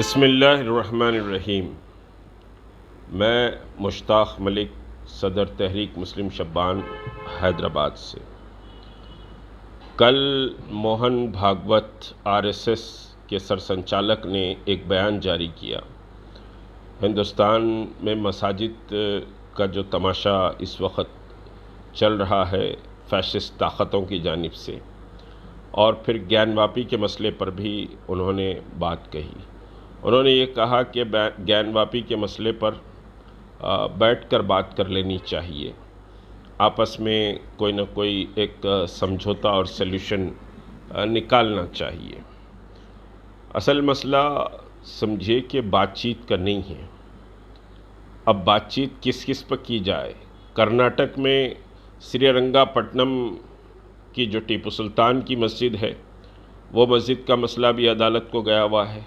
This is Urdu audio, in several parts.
بسم اللہ الرحمن الرحیم۔ میں مشتاق ملک، صدر تحریک مسلم شبان، حیدرآباد سے۔ کل موہن بھاگوت RSS کے سرسنچالک نے ایک بیان جاری کیا۔ ہندوستان میں مساجد کا جو تماشا اس وقت چل رہا ہے فیشسٹ طاقتوں کی جانب سے، اور پھر گیان واپی کے مسئلے پر بھی انہوں نے بات کہی۔ انہوں نے یہ کہا کہ گیان واپی کے مسئلے پر بیٹھ کر بات کر لینی چاہیے، آپس میں کوئی نہ کوئی ایک سمجھوتا اور سلیوشن نکالنا چاہیے۔ اصل مسئلہ سمجھے کہ بات چیت کا نہیں ہے۔ اب بات چیت کس پر کی جائے؟ کرناٹک میں سری رنگا پٹنم کی جو ٹیپو سلطان کی مسجد ہے، وہ مسجد کا مسئلہ بھی عدالت کو گیا ہوا ہے۔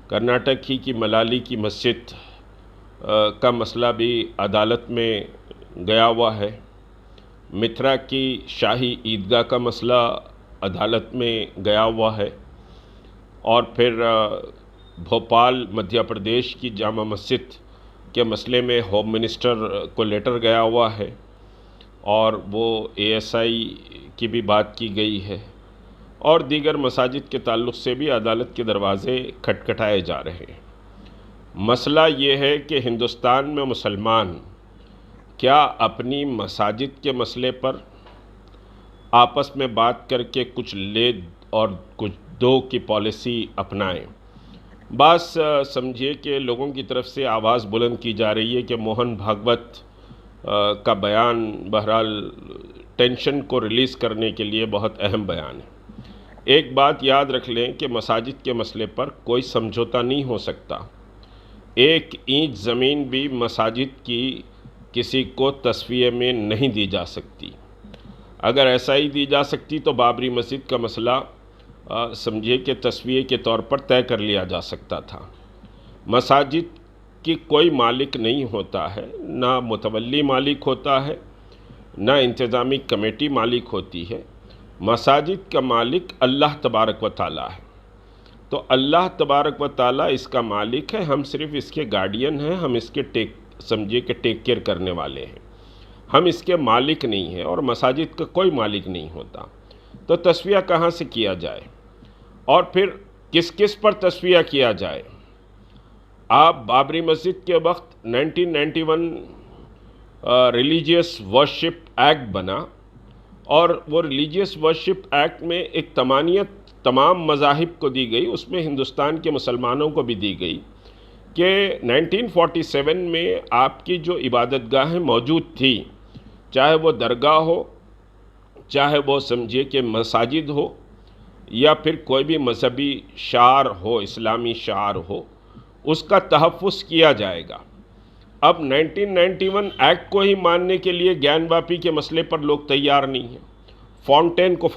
کرناٹک ہی کی ملالی کی مسجد کا مسئلہ بھی عدالت میں گیا ہوا ہے۔ متھرا کی شاہی عیدگاہ کا مسئلہ عدالت میں گیا ہوا ہے، اور پھر بھوپال مدھیہ پردیش کی جامع مسجد کے مسئلے میں ہوم منسٹر کو لیٹر گیا ہوا ہے، اور وہ ASI کی بھی بات کی گئی ہے، اور دیگر مساجد کے تعلق سے بھی عدالت کے دروازے کھٹکھٹائے جا رہے ہیں۔ مسئلہ یہ ہے کہ ہندوستان میں مسلمان کیا اپنی مساجد کے مسئلے پر آپس میں بات کر کے کچھ لے اور کچھ دو کی پالیسی اپنائیں؟ بس سمجھیے کہ لوگوں کی طرف سے آواز بلند کی جا رہی ہے کہ موہن بھاگوت کا بیان بہرحال ٹینشن کو ریلیز کرنے کے لیے بہت اہم بیان ہے۔ ایک بات یاد رکھ لیں کہ مساجد کے مسئلے پر کوئی سمجھوتا نہیں ہو سکتا۔ ایک اینچ زمین بھی مساجد کی کسی کو تصفیے میں نہیں دی جا سکتی۔ اگر ایسا ہی دی جا سکتی تو بابری مسجد کا مسئلہ سمجھے کہ تصفیے کے طور پر طے کر لیا جا سکتا تھا۔ مساجد کی کوئی مالک نہیں ہوتا ہے، نہ متولی مالک ہوتا ہے، نہ انتظامی کمیٹی مالک ہوتی ہے۔ مساجد کا مالک اللہ تبارک و تعالیٰ ہے۔ تو اللہ تبارک و تعالیٰ اس کا مالک ہے، ہم صرف اس کے گارڈین ہیں، ہم اس کے سمجھے کہ ٹیک کیئر کرنے والے ہیں، ہم اس کے مالک نہیں ہیں، اور مساجد کا کوئی مالک نہیں ہوتا۔ تو تصفیہ کہاں سے کیا جائے، اور پھر کس پر تصفیہ کیا جائے؟ آپ بابری مسجد کے وقت 1991 ریلیجیس ورشپ ایکٹ بنا، اور وہ ریلیجیس ورشپ ایکٹ میں ایک تمانیت تمام مذاہب کو دی گئی، اس میں ہندوستان کے مسلمانوں کو بھی دی گئی کہ 1947 میں آپ کی جو عبادت گاہیں موجود تھی، چاہے وہ درگاہ ہو، چاہے وہ سمجھے کہ مساجد ہو، یا پھر کوئی بھی مذہبی شعار ہو، اسلامی شعار ہو، اس کا تحفظ کیا جائے گا۔ اب 1991 ایکٹ کو ہی ماننے کے لیے گیان واپی کے مسئلے پر لوگ تیار نہیں ہیں۔ فاؤنٹین کو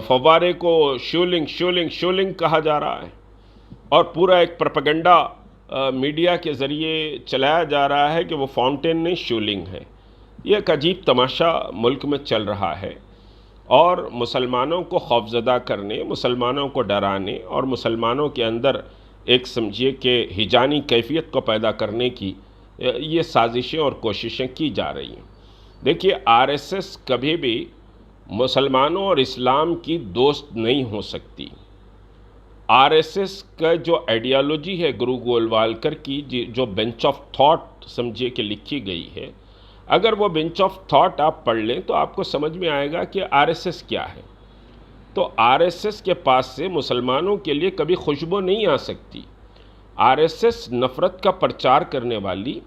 فوارے کو شولنگ کہا جا رہا ہے، اور پورا ایک پروپیگنڈا میڈیا کے ذریعے چلایا جا رہا ہے کہ وہ فاؤنٹین نہیں شولنگ ہے۔ یہ ایک عجیب تماشا ملک میں چل رہا ہے، اور مسلمانوں کو خوفزدہ کرنے، مسلمانوں کو ڈرانے، اور مسلمانوں کے اندر ایک سمجھیے کہ ہجانی کیفیت کو پیدا کرنے کی یہ سازشیں اور کوششیں کی جا رہی ہیں۔ دیکھیے RSS کبھی بھی مسلمانوں اور اسلام کی دوست نہیں ہو سکتی۔ RSS کا جو آئیڈیالوجی ہے گرو گولوالکر کی، جو بینچ آف تھاٹ سمجھے کہ لکھی گئی ہے، اگر وہ بینچ آف تھاٹ آپ پڑھ لیں تو آپ کو سمجھ میں آئے گا کہ RSS کیا ہے۔ تو RSS کے پاس سے مسلمانوں کے لیے کبھی خوشبو نہیں آ سکتی۔ RSS نفرت کا پرچار کرنے والی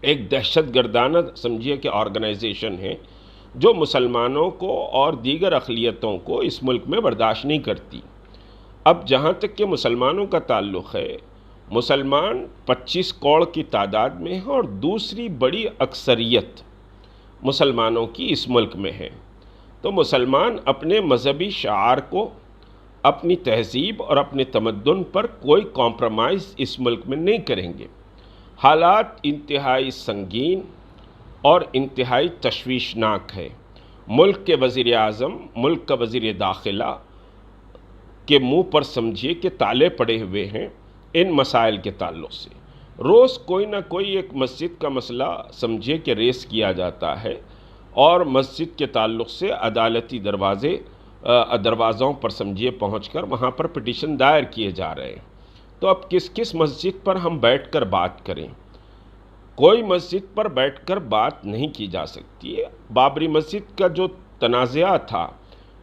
ایک دہشت گردانہ سمجھیے کہ آرگنائزیشن ہے، جو مسلمانوں کو اور دیگر اقلیتوں کو اس ملک میں برداشت نہیں کرتی۔ اب جہاں تک کہ مسلمانوں کا تعلق ہے، مسلمان 25 کروڑ کی تعداد میں ہیں، اور دوسری بڑی اکثریت مسلمانوں کی اس ملک میں ہے۔ تو مسلمان اپنے مذہبی شعار کو، اپنی تہذیب اور اپنے تمدن پر کوئی کمپرومائز اس ملک میں نہیں کریں گے۔ حالات انتہائی سنگین اور انتہائی تشویشناک ہے۔ ملک کے وزیر اعظم، ملک کا وزیر داخلہ کے منہ پر سمجھیے کہ تالے پڑے ہوئے ہیں ان مسائل کے تعلق سے۔ روز کوئی نہ کوئی ایک مسجد کا مسئلہ سمجھیے کہ ریس کیا جاتا ہے، اور مسجد کے تعلق سے عدالتی دروازوں پر سمجھیے پہنچ کر وہاں پر پٹیشن دائر کیے جا رہے ہیں۔ تو اب کس مسجد پر ہم بیٹھ کر بات کریں؟ کوئی مسجد پر بیٹھ کر بات نہیں کی جا سکتی ہے۔ بابری مسجد کا جو تنازعہ تھا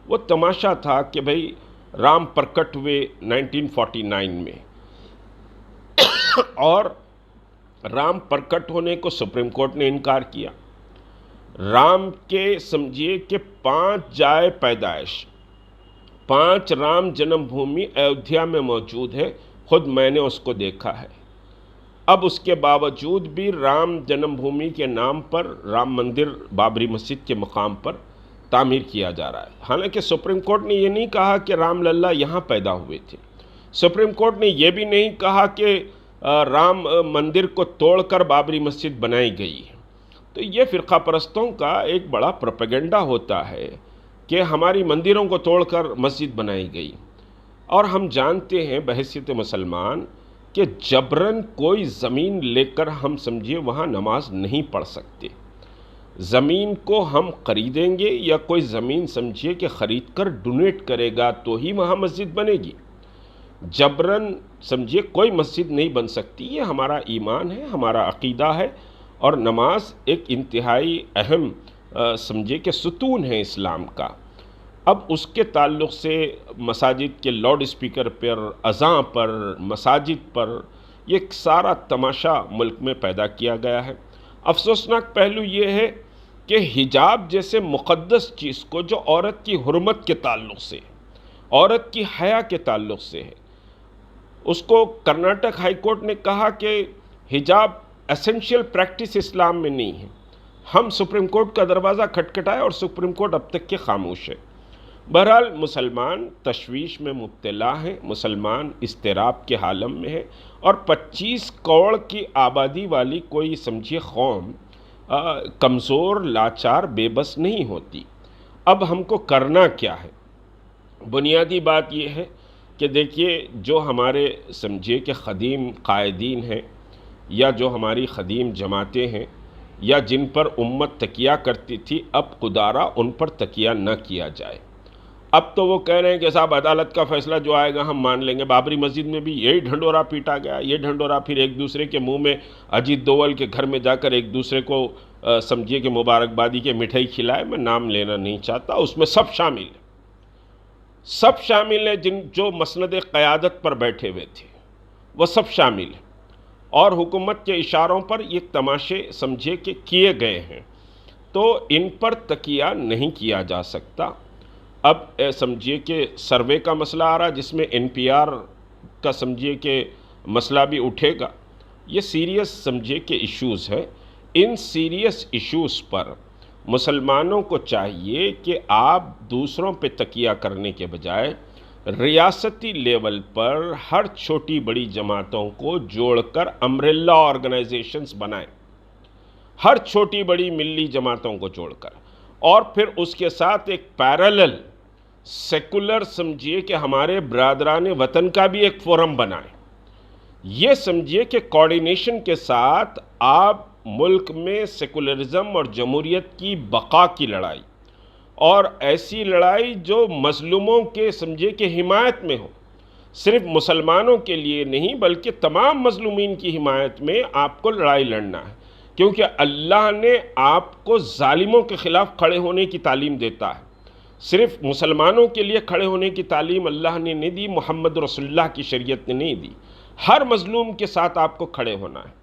وہ تماشا تھا کہ بھئی رام پرکٹ ہوئے 1949 میں، اور رام پرکٹ ہونے کو سپریم کورٹ نے انکار کیا۔ رام کے سمجھیے کہ 5 جائے پیدائش، 5 رام جنم بھومی ایودھیا میں موجود ہے، خود میں نے اس کو دیکھا ہے۔ اب اس کے باوجود بھی رام جنم بھومی کے نام پر رام مندر بابری مسجد کے مقام پر تعمیر کیا جا رہا ہے۔ حالانکہ سپریم کورٹ نے یہ نہیں کہا کہ رام للہ یہاں پیدا ہوئے تھے۔ سپریم کورٹ نے یہ بھی نہیں کہا کہ رام مندر کو توڑ کر بابری مسجد بنائی گئی ہے۔ تو یہ فرقہ پرستوں کا ایک بڑا پروپیگنڈا ہوتا ہے کہ ہماری مندروں کو توڑ کر مسجد بنائی گئی، اور ہم جانتے ہیں بحیثیت مسلمان کہ جبراً کوئی زمین لے کر ہم سمجھیے وہاں نماز نہیں پڑھ سکتے۔ زمین کو ہم خریدیں گے یا کوئی زمین سمجھیے کہ خرید کر ڈونیٹ کرے گا تو ہی وہاں مسجد بنے گی۔ جبراً سمجھیے کوئی مسجد نہیں بن سکتی۔ یہ ہمارا ایمان ہے، ہمارا عقیدہ ہے، اور نماز ایک انتہائی اہم سمجھیے کہ ستون ہے اسلام کا۔ اب اس کے تعلق سے مساجد کے لاؤڈ اسپیکر پر، اذان پر، مساجد پر یہ سارا تماشا ملک میں پیدا کیا گیا ہے۔ افسوسناک پہلو یہ ہے کہ حجاب جیسے مقدس چیز کو، جو عورت کی حرمت کے تعلق سے، عورت کی حیا کے تعلق سے ہے، اس کو کرناٹک ہائی کورٹ نے کہا کہ حجاب ایسنشیل پریکٹس اسلام میں نہیں ہے۔ ہم سپریم کورٹ کا دروازہ کھٹکھٹائے اور سپریم کورٹ اب تک کے خاموش ہے۔ بہرحال مسلمان تشویش میں مبتلا ہیں، مسلمان اضطراب کے عالم میں ہے، اور 25 کروڑ کی آبادی والی کوئی سمجھیے قوم کمزور، لاچار، بے بس نہیں ہوتی۔ اب ہم کو کرنا کیا ہے؟ بنیادی بات یہ ہے کہ دیکھیے، جو ہمارے سمجھیے کہ قدیم قائدین ہیں، یا جو ہماری قدیم جماعتیں ہیں، یا جن پر امت تکیہ کرتی تھی، اب خدارا ان پر تکیہ نہ کیا جائے۔ اب تو وہ کہہ رہے ہیں کہ صاحب عدالت کا فیصلہ جو آئے گا ہم مان لیں گے۔ بابری مسجد میں بھی یہی ڈھنڈورا پیٹا گیا، یہ ڈھنڈورا پھر ایک دوسرے کے منہ میں، اجیت دوول کے گھر میں جا کر ایک دوسرے کو سمجھیے کہ مبارکبادی کے مٹھائی کھلائے۔ میں نام لینا نہیں چاہتا، اس میں سب شامل ہیں، سب شامل ہیں، جو مسند قیادت پر بیٹھے ہوئے تھے وہ سب شامل ہیں، اور حکومت کے اشاروں پر یہ تماشے سمجھے کہ کیے گئے ہیں، تو ان پر تکیہ نہیں کیا جا سکتا۔ اب سمجھیے کہ سروے کا مسئلہ آ رہا، جس میں NPR کا سمجھیے کہ مسئلہ بھی اٹھے گا۔ یہ سیریس سمجھیے کہ ایشوز ہیں۔ ان سیریس ایشوز پر مسلمانوں کو چاہیے کہ آپ دوسروں پہ تکیہ کرنے کے بجائے ریاستی لیول پر ہر چھوٹی بڑی جماعتوں کو جوڑ کر امبریلا آرگنائزیشنز بنائیں، ہر چھوٹی بڑی ملی جماعتوں کو جوڑ کر، اور پھر اس کے ساتھ ایک پیرالل سیکولر سمجھیے کہ ہمارے برادران وطن کا بھی ایک فورم بنائیں۔ یہ سمجھیے کہ کوارڈینیشن کے ساتھ آپ ملک میں سیکولرزم اور جمہوریت کی بقا کی لڑائی، اور ایسی لڑائی جو مظلوموں کے سمجھے کہ حمایت میں ہو، صرف مسلمانوں کے لیے نہیں بلکہ تمام مظلومین کی حمایت میں آپ کو لڑائی لڑنا ہے، کیونکہ اللہ نے آپ کو ظالموں کے خلاف کھڑے ہونے کی تعلیم دیتا ہے۔ صرف مسلمانوں کے لیے کھڑے ہونے کی تعلیم اللہ نے نہیں دی، محمد رسول اللہ کی شریعت نے نہیں دی، ہر مظلوم کے ساتھ آپ کو کھڑے ہونا ہے۔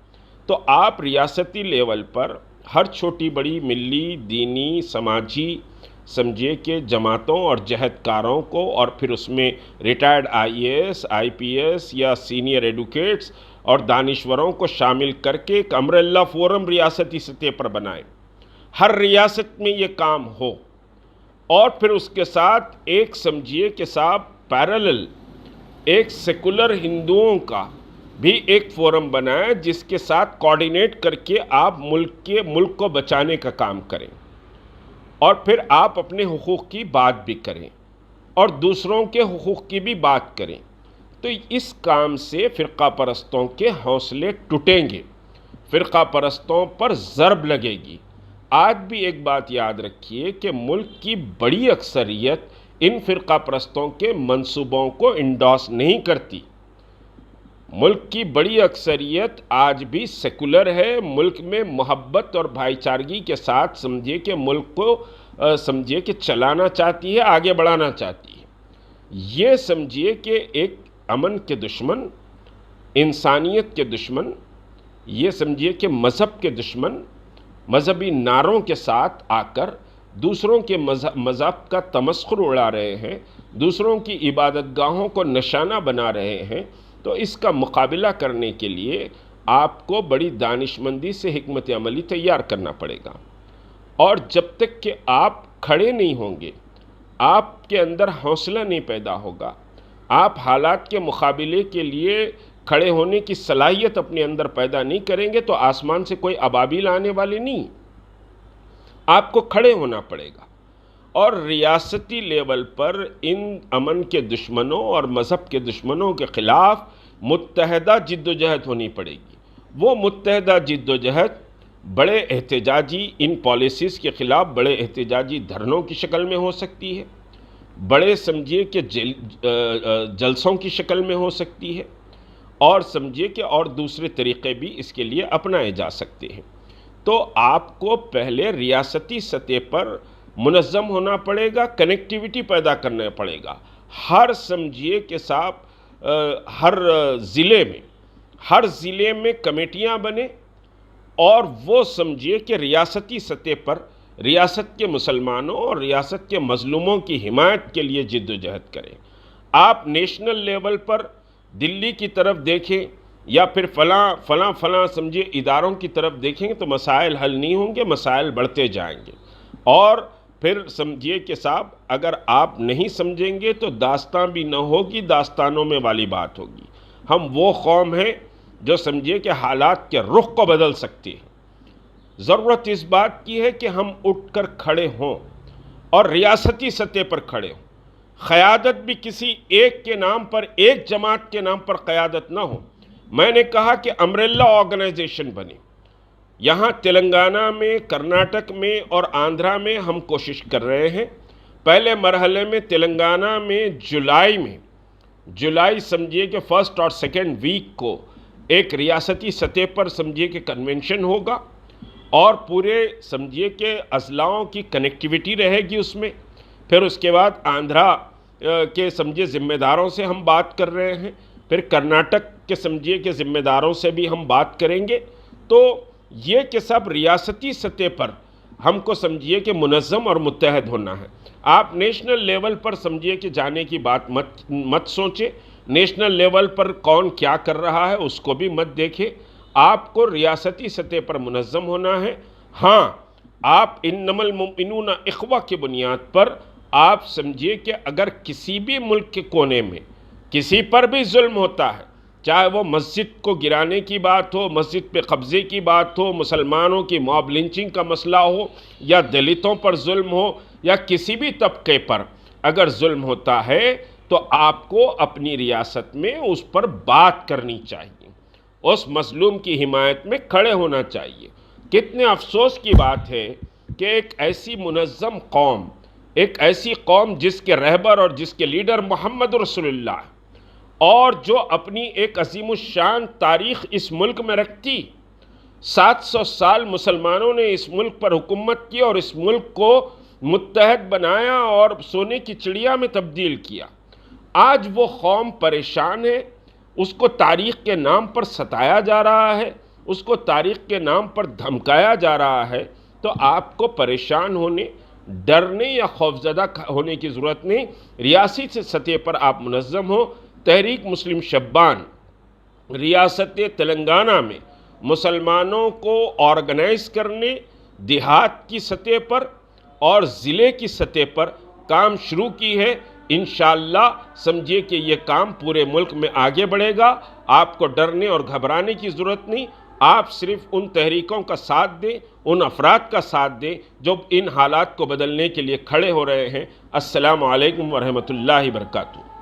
تو آپ ریاستی لیول پر ہر چھوٹی بڑی ملی، دینی، سماجی سمجھے کہ جماعتوں اور جہدکاروں کو، اور پھر اس میں ریٹائرڈ IAS، IPS یا سینئر ایڈوکیٹس اور دانشوروں کو شامل کر کے ایک امبریلا فورم ریاستی سطح پر بنائیں، ہر ریاست میں یہ کام ہو، اور پھر اس کے ساتھ ایک سمجھیے کہ صاحب پیرالل ایک سیکولر ہندوؤں کا بھی ایک فورم بنائیں، جس کے ساتھ کوارڈینیٹ کر کے آپ ملک کو بچانے کا کام کریں، اور پھر آپ اپنے حقوق کی بات بھی کریں۔ اور دوسروں کے حقوق کی بھی بات کریں تو اس کام سے فرقہ پرستوں کے حوصلے ٹوٹیں گے، فرقہ پرستوں پر ضرب لگے گی۔ آج بھی ایک بات یاد رکھیے کہ ملک کی بڑی اکثریت ان فرقہ پرستوں کے منصوبوں کو انڈورس نہیں کرتی۔ ملک کی بڑی اکثریت آج بھی سیکولر ہے، ملک میں محبت اور بھائی چارگی کے ساتھ سمجھے کہ ملک کو سمجھے کہ چلانا چاہتی ہے، آگے بڑھانا چاہتی ہے۔ یہ سمجھیے کہ ایک امن کے دشمن، انسانیت کے دشمن، یہ سمجھیے کہ مذہب کے دشمن مذہبی نعروں کے ساتھ آ کر دوسروں کے مذہب کا تمسخر اڑا رہے ہیں، دوسروں کی عبادت گاہوں کو نشانہ بنا رہے ہیں، تو اس کا مقابلہ کرنے کے لیے آپ کو بڑی دانشمندی سے حکمت عملی تیار کرنا پڑے گا۔ اور جب تک کہ آپ کھڑے نہیں ہوں گے، آپ کے اندر حوصلہ نہیں پیدا ہوگا، آپ حالات کے مقابلے کے لیے کھڑے ہونے کی صلاحیت اپنے اندر پیدا نہیں کریں گے تو آسمان سے کوئی ابابیل آنے والے نہیں، آپ کو کھڑے ہونا پڑے گا۔ اور ریاستی لیول پر ان امن کے دشمنوں اور مذہب کے دشمنوں کے خلاف متحدہ جد و جہد ہونی پڑے گی۔ وہ متحدہ جد و جہد بڑے احتجاجی ان پالیسیز کے خلاف بڑے احتجاجی دھرنوں کی شکل میں ہو سکتی ہے، بڑے سمجھیے کہ جلسوں کی شکل میں ہو سکتی ہے، اور سمجھیے کہ اور دوسرے طریقے بھی اس کے لیے اپنائے جا سکتے ہیں۔ تو آپ کو پہلے ریاستی سطح پر منظم ہونا پڑے گا، کنیکٹیویٹی پیدا کرنا پڑے گا۔ ہر سمجھیے کہ صاحب ہر ضلع میں کمیٹیاں بنے اور وہ سمجھیے کہ ریاستی سطح پر ریاست کے مسلمانوں اور ریاست کے مظلوموں کی حمایت کے لیے جد و جہد کریں۔ آپ نیشنل لیول پر دلی کی طرف دیکھیں یا پھر فلاں سمجھے اداروں کی طرف دیکھیں تو مسائل حل نہیں ہوں گے، مسائل بڑھتے جائیں گے۔ اور پھر سمجھیے کہ صاحب اگر آپ نہیں سمجھیں گے تو داستان بھی نہ ہوگی، داستانوں میں والی بات ہوگی۔ ہم وہ قوم ہیں جو سمجھیے کہ حالات کے رخ کو بدل سکتی ہے۔ ضرورت اس بات کی ہے کہ ہم اٹھ کر کھڑے ہوں اور ریاستی سطح پر کھڑے ہوں۔ قیادت بھی کسی ایک کے نام پر، ایک جماعت کے نام پر قیادت نہ ہو۔ میں نے کہا کہ امبریلا آرگنائزیشن بنے۔ یہاں تلنگانہ میں، کرناٹک میں اور آندھرا میں ہم کوشش کر رہے ہیں۔ پہلے مرحلے میں تلنگانہ میں جولائی سمجھیے کہ فرسٹ اور سیکنڈ ویک کو ایک ریاستی سطح پر سمجھیے کہ کنونشن ہوگا اور پورے سمجھیے کہ اضلاعوں کی کنیکٹیویٹی رہے گی اس میں۔ پھر اس کے بعد آندھرا کے سمجھے ذمہ داروں سے ہم بات کر رہے ہیں، پھر کرناٹک کے سمجھیے کہ ذمہ داروں سے بھی ہم بات کریں گے۔ تو یہ کہ سب ریاستی سطح پر ہم کو سمجھیے کہ منظم اور متحد ہونا ہے۔ آپ نیشنل لیول پر سمجھیے کہ جانے کی بات مت سوچیں، نیشنل لیول پر کون کیا کر رہا ہے اس کو بھی مت دیکھیں، آپ کو ریاستی سطح پر منظم ہونا ہے۔ ہاں، آپ انما المؤمنون اخوہ کی بنیاد پر آپ سمجھیے کہ اگر کسی بھی ملک کے کونے میں کسی پر بھی ظلم ہوتا ہے، چاہے وہ مسجد کو گرانے کی بات ہو، مسجد پہ قبضے کی بات ہو، مسلمانوں کی موب لنچنگ کا مسئلہ ہو، یا دلتوں پر ظلم ہو، یا کسی بھی طبقے پر اگر ظلم ہوتا ہے تو آپ کو اپنی ریاست میں اس پر بات کرنی چاہیے، اس مظلوم کی حمایت میں کھڑے ہونا چاہیے۔ کتنے افسوس کی بات ہے کہ ایک ایسی منظم قوم، ایک ایسی قوم جس کے رہبر اور جس کے لیڈر محمد رسول اللہ ہے، اور جو اپنی ایک عظیم الشان تاریخ اس ملک میں رکھتی، 700 سال مسلمانوں نے اس ملک پر حکومت کی اور اس ملک کو متحد بنایا اور سونے کی چڑیا میں تبدیل کیا۔ آج وہ قوم پریشان ہے، اس کو تاریخ کے نام پر ستایا جا رہا ہے، اس کو تاریخ کے نام پر دھمکایا جا رہا ہے۔ تو آپ کو پریشان ہونے، ڈرنے یا خوفزدہ ہونے کی ضرورت نہیں۔ ریاستی سطح پر آپ منظم ہو۔ تحریک مسلم شبان ریاست تلنگانہ میں مسلمانوں کو آرگنائز کرنے، دیہات کی سطح پر اور ضلع کی سطح پر کام شروع کی ہے۔ انشاءاللہ سمجھیے کہ یہ کام پورے ملک میں آگے بڑھے گا۔ آپ کو ڈرنے اور گھبرانے کی ضرورت نہیں۔ آپ صرف ان تحریکوں کا ساتھ دیں، ان افراد کا ساتھ دیں جو ان حالات کو بدلنے کے لیے کھڑے ہو رہے ہیں۔ السلام علیکم ورحمۃ اللہ وبرکاتہ۔